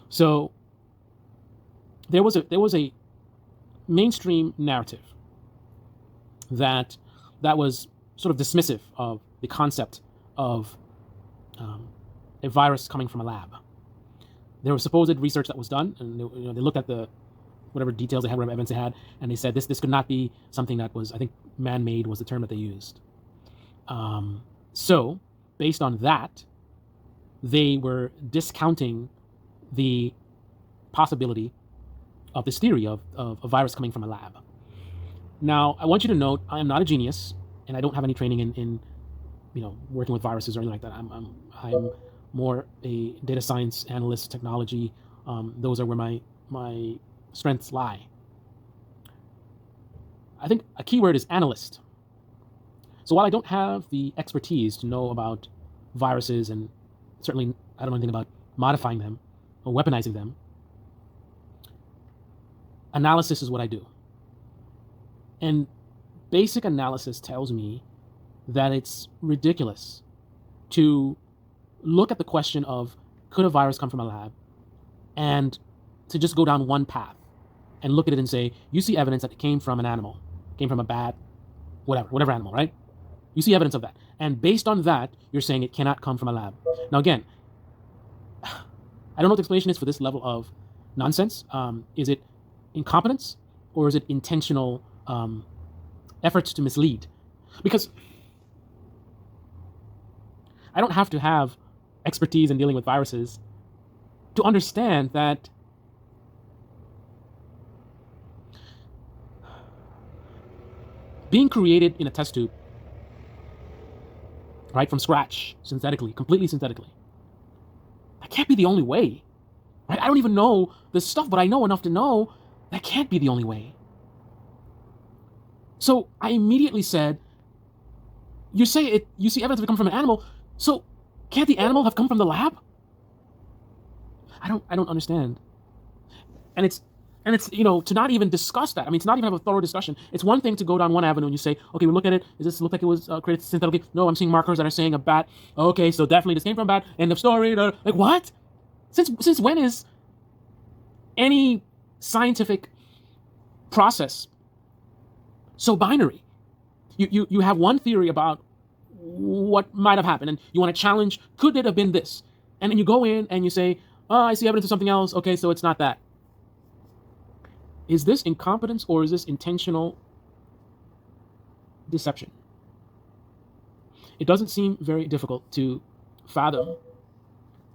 So there was a mainstream narrative that was sort of dismissive of the concept of um, a virus coming from a lab. There was supposed research that was done, and they looked at the whatever details they had, whatever evidence they had, and they said this could not be something that was, I think, man-made was the term that they used. So based on that, they were discounting the possibility of this theory of a virus coming from a lab. Now, I want you to note, I am not a genius, and I don't have any training in working with viruses or anything like that. I'm more a data science analyst, technology. Those are where my strengths lie. I think a key word is analyst. So while I don't have the expertise to know about viruses, and certainly I don't know anything about modifying them or weaponizing them, analysis is what I do. And basic analysis tells me that it's ridiculous to look at the question of could a virus come from a lab and to just go down one path and look at it and say, you see evidence that it came from an animal, came from a bat, whatever animal, right? You see evidence of that. And based on that, you're saying it cannot come from a lab. Now, again, I don't know what the explanation is for this level of nonsense. Is it incompetence or is it intentional efforts to mislead? Because I don't have to have expertise in dealing with viruses to understand that being created in a test tube, right, from scratch, synthetically, completely synthetically, that can't be the only way. Right? I don't even know this stuff, but I know enough to know that can't be the only way. So I immediately said, you see evidence of it come from an animal, so can't the animal have come from the lab? I don't understand. And it's to not even discuss that. I mean, to not even have a thorough discussion. It's one thing to go down one avenue and you say, okay, we look at it. Does this look like it was created synthetically? No, I'm seeing markers that are saying a bat. Okay, so definitely this came from a bat. End of story. Like what? Since when is any scientific process so binary? You have one theory about what might have happened, and you want to challenge, could it have been this? And then you go in and you say, oh, I see evidence of something else. Okay, so it's not that. Is this incompetence or is this intentional deception? It doesn't seem very difficult to fathom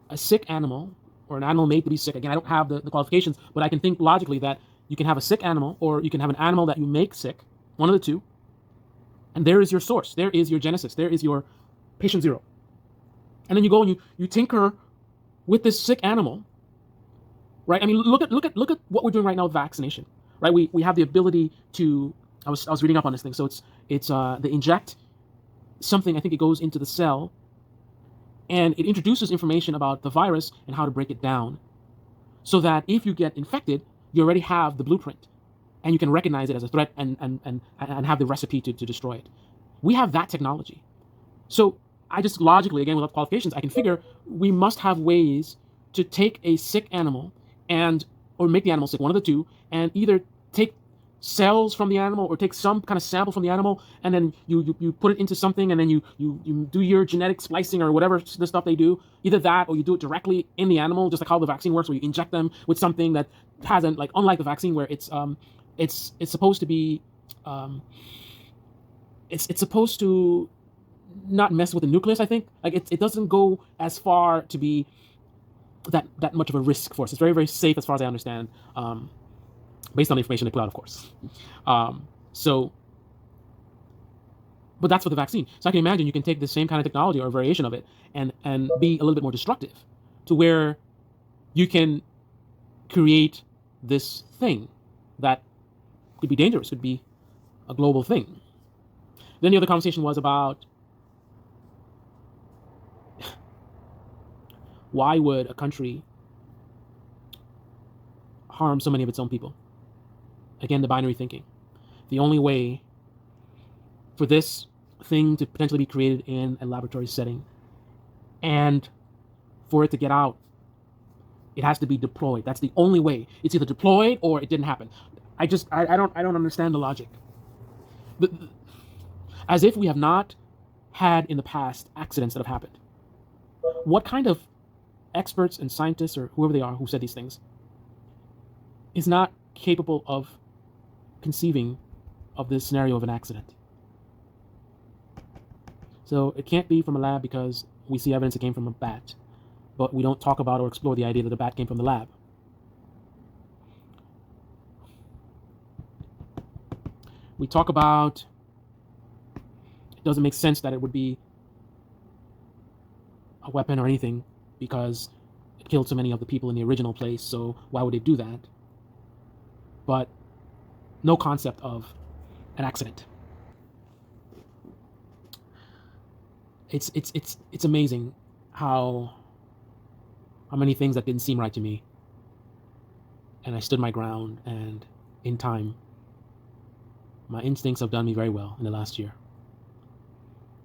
a sick animal or an animal made to be sick. Again, I don't have the qualifications, but I can think logically that you can have a sick animal or you can have an animal that you make sick, one of the two, and there is your source. There is your genesis. There is your patient zero. And then you go and you tinker with this sick animal, right? I mean, look at what we're doing right now with vaccination, right? We have the ability to. I was reading up on this thing. So it's they inject something. I think it goes into the cell, and it introduces information about the virus and how to break it down, so that if you get infected, you already have the blueprint, and you can recognize it as a threat and have the recipe to destroy it. We have that technology. So I just logically, again, without qualifications, I can figure we must have ways to take a sick animal or make the animal sick, one of the two, and either take cells from the animal or take some kind of sample from the animal, and then you put it into something, and then you do your genetic splicing or whatever the stuff they do. Either that, or you do it directly in the animal, just like how the vaccine works, where you inject them with something that hasn't, like, unlike the vaccine where it's supposed to be it's supposed to not mess with the nucleus. I think, like, it doesn't go as far to be that much of a risk for us. It's very, very safe as far as I understand, based on the information they put out, of course. So, but that's for the vaccine. So I can imagine you can take the same kind of technology or a variation of it and be a little bit more destructive, to where you can create this thing that could be dangerous, could be a global thing. Then the other conversation was about why would a country harm so many of its own people? Again, the binary thinking. The only way for this thing to potentially be created in a laboratory setting and for it to get out It has to be deployed. That's the only way. It's either deployed or it didn't happen. I don't understand the logic. But as if we have not had in the past accidents that have happened. What kind of experts and scientists or whoever they are who said these things is not capable of conceiving of this scenario of an accident? So it can't be from a lab because we see evidence it came from a bat, but we don't talk about or explore the idea that the bat came from the lab. We talk about it doesn't make sense that it would be a weapon or anything because it killed so many of the people in the original place, so why would it do that? But no concept of an accident. It's amazing how many things that didn't seem right to me, and I stood my ground, and in time my instincts have done me very well in the last year.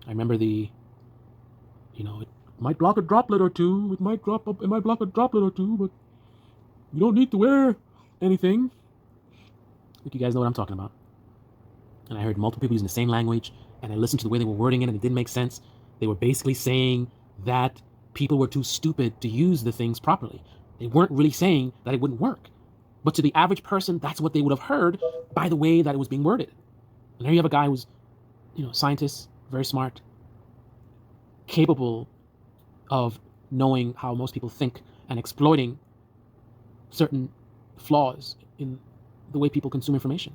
I remember it might block a droplet or two, it might block a droplet or two, but you don't need to wear anything. I think you guys know what I'm talking about. And I heard multiple people using the same language, and I listened to the way they were wording it, and it didn't make sense. They were basically saying that people were too stupid to use the things properly. They weren't really saying that it wouldn't work. But to the average person, that's what they would have heard by the way that it was being worded. And there you have a guy who's, scientist, very smart, capable of knowing how most people think and exploiting certain flaws in the way people consume information.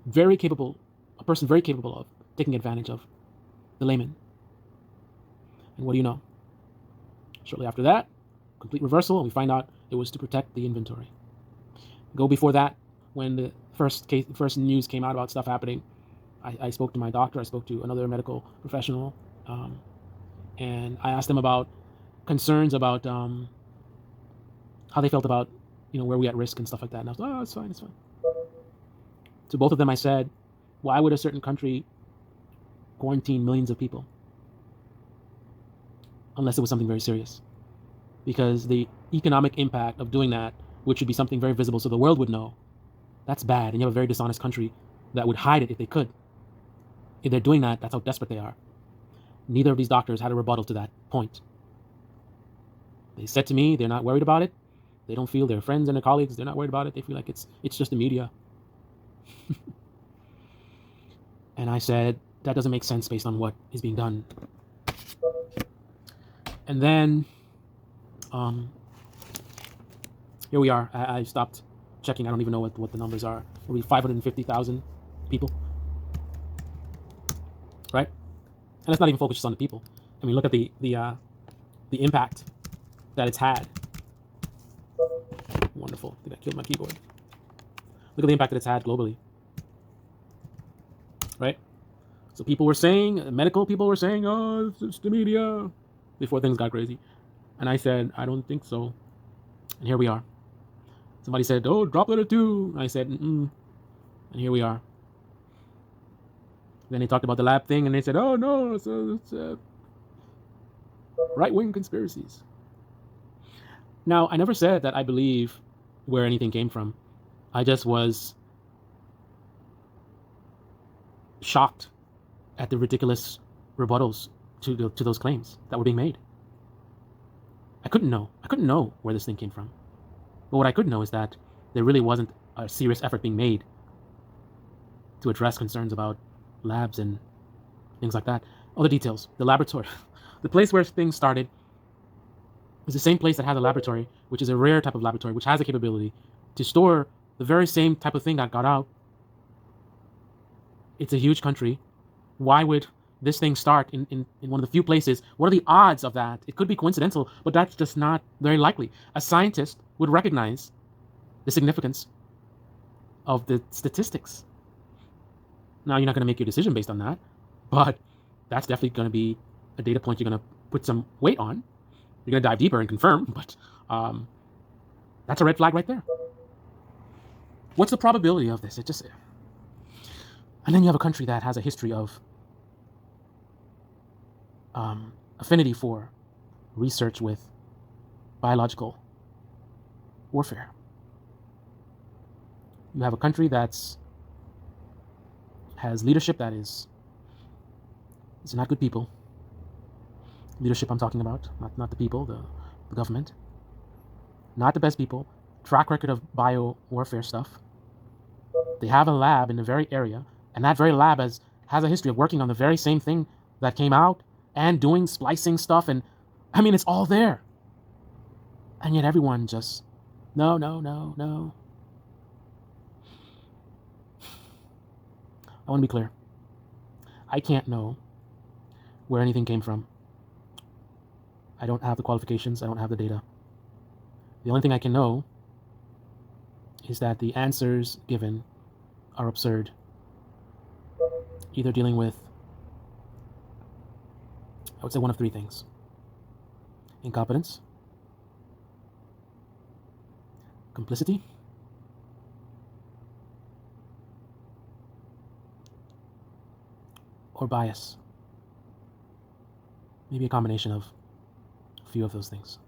A person very capable of taking advantage of the layman. And what do you know? Shortly after that, complete reversal, and we find out it was to protect the inventory. Go before that, when the first news came out about stuff happening, I spoke to my doctor, I spoke to another medical professional, and I asked them about concerns about how they felt about, where we at risk and stuff like that. And I was like, oh, it's fine. To both of them I said, why would a certain country quarantine millions of people? Unless it was something very serious. Because the economic impact of doing that, which would be something very visible so the world would know, that's bad. And you have a very dishonest country that would hide it if they could. If they're doing that, that's how desperate they are. Neither of these doctors had a rebuttal to that point. They said to me they're not worried about it. They don't feel their friends and their colleagues, they're not worried about it. They feel like it's just the media. And I said, that doesn't make sense based on what is being done. And then, here we are. I stopped checking. I don't even know what the numbers are. It'll be 550,000 people, right? And it's not even focused on the people. I mean, look at the impact that it's had. Wonderful. I think I killed my keyboard. Look at the impact that it's had globally, right? So people were saying, medical people were saying, oh, it's the media, before things got crazy. And I said, I don't think so. And here we are. Somebody said, oh, droplet or two. I said, And here we are. Then they talked about the lab thing, and they said, oh, no, it's right-wing conspiracies. Now, I never said that I believe where anything came from. I just was shocked at the ridiculous rebuttals to those claims that were being made. I couldn't know where this thing came from. But what I could know is that there really wasn't a serious effort being made to address concerns about labs and things like that. All the details, the laboratory, the place where things started is the same place that has a laboratory, which is a rare type of laboratory, which has the capability to store the very same type of thing that got out. It's a huge country. Why would this thing start in one of the few places? What are the odds of that? It could be coincidental, but that's just not very likely. A scientist would recognize the significance of the statistics. Now, you're not going to make your decision based on that, but that's definitely going to be a data point you're going to put some weight on. You're going to dive deeper and confirm, but that's a red flag right there. What's the probability of this? And then you have a country that has a history of affinity for research with biological warfare. You have a country that's has leadership that is not good people. Leadership I'm talking about, not the people, the government. Not the best people. Track record of bio warfare stuff. They have a lab in the very area, and that very lab has a history of working on the very same thing that came out and doing splicing stuff, and I mean, it's all there. And yet everyone just, no, no, no, no. I want to be clear. I can't know where anything came from. I don't have the qualifications. I don't have the data. The only thing I can know is that the answers given are absurd. Either dealing with, I would say, one of three things: incompetence, complicity, or bias. Maybe a combination of a few of those things.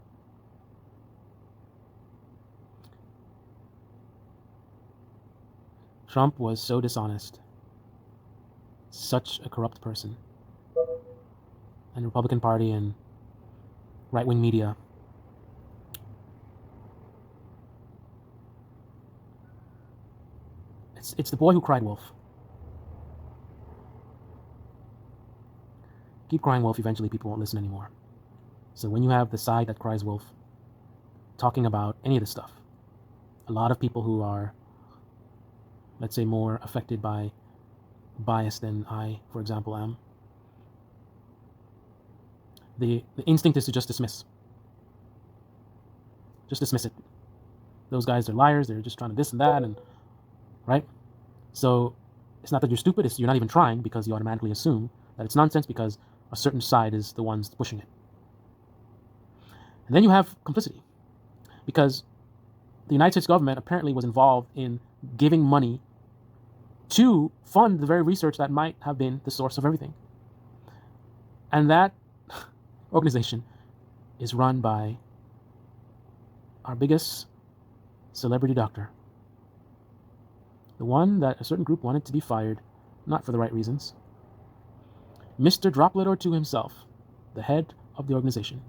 Trump was so dishonest, such a corrupt person, and the Republican Party and right-wing media it's the boy who cried wolf. Keep crying wolf, eventually people won't listen anymore. So when you have the side that cries wolf talking about any of this stuff, a lot of people who are, let's say, more affected by bias than I, for example, am, the instinct is to just dismiss. Just dismiss it. Those guys are liars, they're just trying to this and that, and right? So it's not that you're stupid, it's you're not even trying, because you automatically assume that it's nonsense because a certain side is the ones pushing it. And then you have complicity, because the United States government apparently was involved in giving money to fund the very research that might have been the source of everything. And that organization is run by our biggest celebrity doctor. The one that a certain group wanted to be fired, not for the right reasons. Mr. Droplet or Two himself, the head of the organization.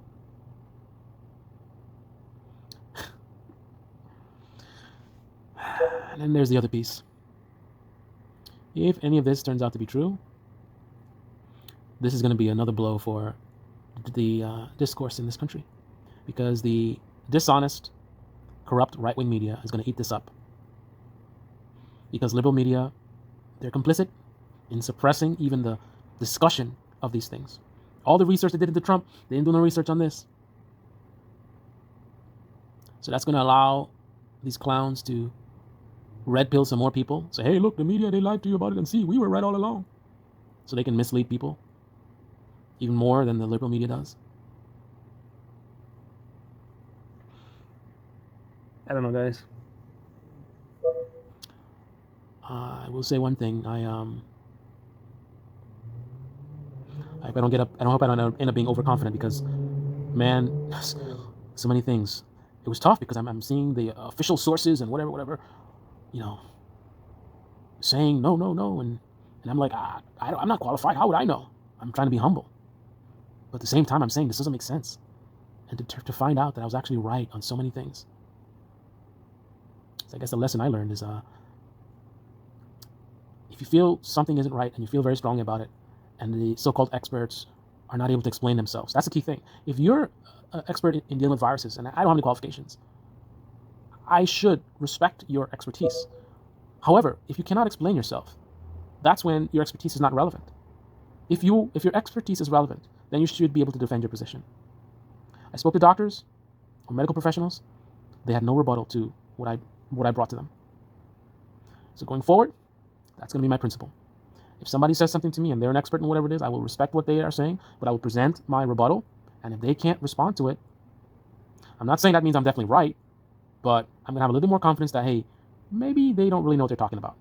And then there's the other piece. If any of this turns out to be true, this is going to be another blow for the discourse in this country, because the dishonest, corrupt right-wing media is going to eat this up. Because liberal media, they're complicit in suppressing even the discussion of these things. All the research they did into Trump, they didn't do no research on this. So that's going to allow these clowns to red pill some more people. Say, hey, look, the media, they lied to you about it, and see, we were right all along. So they can mislead people even more than the liberal media does. I don't know, guys. I will say one thing. I hope I don't end up being overconfident, because, man, so many things. It was tough because I'm seeing the official sources and whatever, saying no, and I'm like, I'm not qualified. How would I know? I'm trying to be humble, but at the same time, I'm saying this doesn't make sense, and to find out that I was actually right on so many things. So I guess the lesson I learned is, if you feel something isn't right and you feel very strongly about it, and the so-called experts are not able to explain themselves, that's the key thing. If you're an expert in dealing with viruses, and I don't have any qualifications, I should respect your expertise. However, if you cannot explain yourself, that's when your expertise is not relevant. If your expertise is relevant, then you should be able to defend your position. I spoke to doctors or medical professionals. They had no rebuttal to what I brought to them. So going forward, that's going to be my principle. If somebody says something to me and they're an expert in whatever it is, I will respect what they are saying, but I will present my rebuttal. And if they can't respond to it, I'm not saying that means I'm definitely right, but I'm going to have a little bit more confidence that, hey, maybe they don't really know what they're talking about,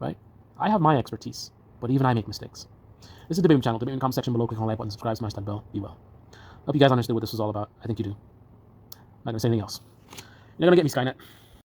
right? I have my expertise, but even I make mistakes. This is the Debate Room channel. Debate in the comment section below. Click on the like button, subscribe, smash that bell. Be well. Hope you guys understood what this was all about. I think you do. not going to say anything else. You're not going to get me, Skynet.